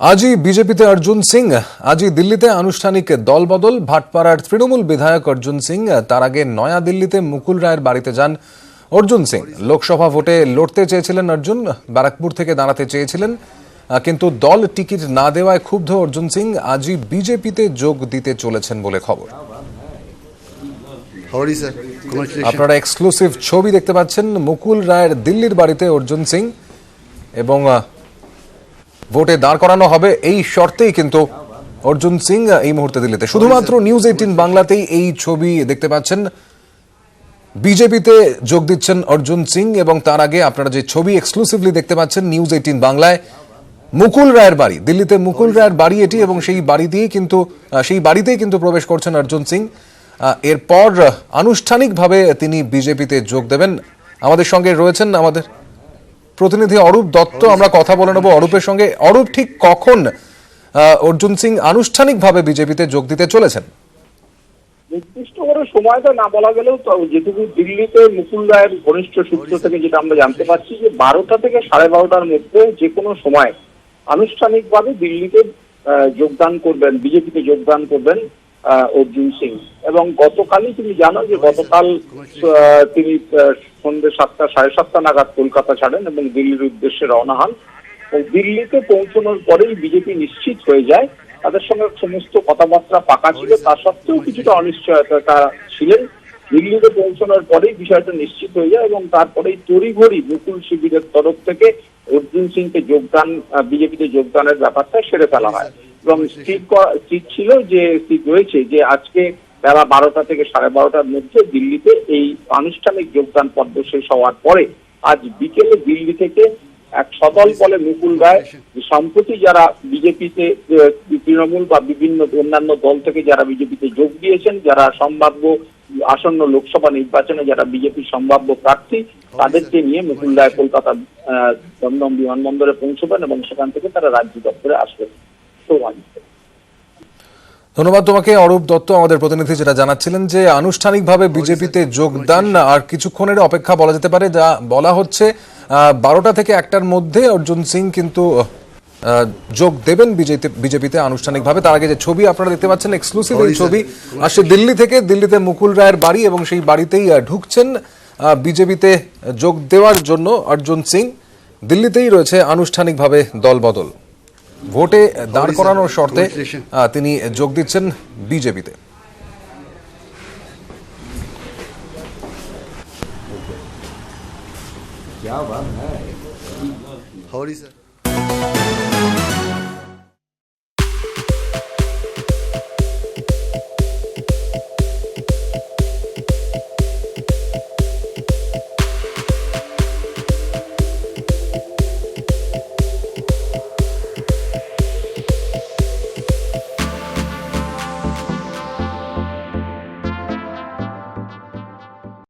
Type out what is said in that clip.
আজই বিজেপিতে অর্জুন সিং। আজই দিল্লিতে আনুষ্ঠানিক দলবদল। ভাটপাড়ার তৃণমূল বিধায়ক অর্জুন সিং। তার আগে নয়াদিল্লিতে মুকুল রায়ের বাড়িতে যান অর্জুন সিং। লোকসভা ভোটে লড়তে চেয়েছিলেন অর্জুন, ব্যারাকপুর থেকে দাঁড়াতে চেয়েছিলেন, কিন্তু দল টিকিট না দেওয়ায় ক্ষুব্ধ অর্জুন সিং আজই বিজেপিতে যোগ দিতে চলেছেন বলে খবর। আপনারা এক্সক্লুসিভ ছবি দেখতে পাচ্ছেন মুকুল রায়ের দিল্লির বাড়িতে অর্জুন সিং, এবং ভোটে দাঁড় করানো হবে এই শর্তেই কিন্তু অর্জুন সিং এই মুহূর্তে দিল্লিতে। শুধুমাত্র নিউজ 18 বাংলাতেই এই ছবি দেখতে পাচ্ছেন। বিজেপিতে যোগ দিচ্ছেন অর্জুন সিং, এবং তার আগে আপনারা যে ছবি এক্সক্লুসিভলি দেখতে পাচ্ছেন নিউজ 18 বাংলায়, মুকুল রায়ের বাড়ি, দিল্লিতে মুকুল রায়ের বাড়ি এটি, এবং সেই বাড়িতেই কিন্তু প্রবেশ করছেন অর্জুন সিং। এরপর আনুষ্ঠানিকভাবে তিনি বিজেপিতে যোগ দেবেন। আমাদের সঙ্গে রয়েছেন আমাদের প্রতিনিধি অরূপ দত্ত, আমরা কথা বলে নেব অরূপের সঙ্গে। অরূপ, ঠিক কখন অর্জুন সিং আনুষ্ঠানিকভাবে বিজেপিতে যোগ দিতে চলেছেন? নির্দিষ্ট করে সময়টা না বলা গেলেও যেটুকু দিল্লিতে মুকুল রায়ের ঘনিষ্ঠ সূত্র থেকে যেটা আমরা জানতে পারছি, যে 12টা থেকে 12:30টার মধ্যে যে কোনো সময় আনুষ্ঠানিকভাবে দিল্লিতে যোগদান করবেন, বিজেপিতে যোগদান করবেন অর্জুন সিং। এবং গতকালই তুমি জানো যে গতকাল তিনি সন্ধ্যে 7টা 7:30 নাগাদ কলকাতা ছাড়েন এবং দিল্লির উদ্দেশ্যে রওনা হন। দিল্লিতে পৌঁছানোর পরেই বিজেপি নিশ্চিত হয়ে যায়। তাদের সঙ্গে সমস্ত কথাবার্তা পাকা ছিল, তা সত্ত্বেও কিছুটা অনিশ্চয়তা ছিলেন। দিল্লিতে পৌঁছানোর পরেই বিষয়টা নিশ্চিত হয়ে যায়, এবং তারপরেই তড়িঘড়ি মুকুল শিবিরের তরফ থেকে অর্জুন সিংকে বিজেপিতে যোগদানের ব্যাপারটা সেরে ফেলা হয়। এবং ঠিক ছিল যে রয়েছে যে আজকে বেলা 12টা থেকে 12:30টার মধ্যে দিল্লিতে এই আনুষ্ঠানিক যোগদান পর্ব শেষ হওয়ার পরে আজ বিকেলে দিল্লি থেকে এক সদল বলে মুকুল রায়, সম্প্রতি যারা বিজেপিতে তৃণমূল বা বিভিন্ন অন্যান্য দল থেকে যারা বিজেপিতে যোগ দিয়েছেন, যারা সম্ভাব্য আসন্ন লোকসভা নির্বাচনে যারা বিজেপির সম্ভাব্য প্রার্থী, তাদেরকে নিয়ে মুকুল রায় কলকাতা দমদম বিমানবন্দরে পৌঁছবেন এবং সেখান থেকে তারা রাজ্য দপ্তরে আসবেন। ধন্যবাদ তোমাকে অরূপ দত্ত, আমাদের প্রতিনিধি, যেটা জানাচ্ছিলেন যে আনুষ্ঠানিকভাবে বিজেপিতে যোগদান আর কিছুক্ষণের অপেক্ষা বলা যেতে পারে। যা বলা হচ্ছে 12টা থেকে 1টার মধ্যে অর্জুন সিং কিন্তু যোগ দেবেন বিজেপিতে আনুষ্ঠানিকভাবে। তার আগে যে ছবি আপনারা দেখতে পাচ্ছেন এক্সক্লুসিভ, এই ছবি আসছে দিল্লি থেকে। দিল্লিতে মুকুল রায়ের বাড়ি, এবং সেই বাড়িতেই ঢুকছেন বিজেপিতে যোগ দেওয়ার জন্য অর্জুন সিং। দিল্লিতেই রয়েছে আনুষ্ঠানিকভাবে দলবদল। ভোটে দাঁড় করানোর শর্তে তিনি যোগ দিচ্ছেন বিজেপিতে।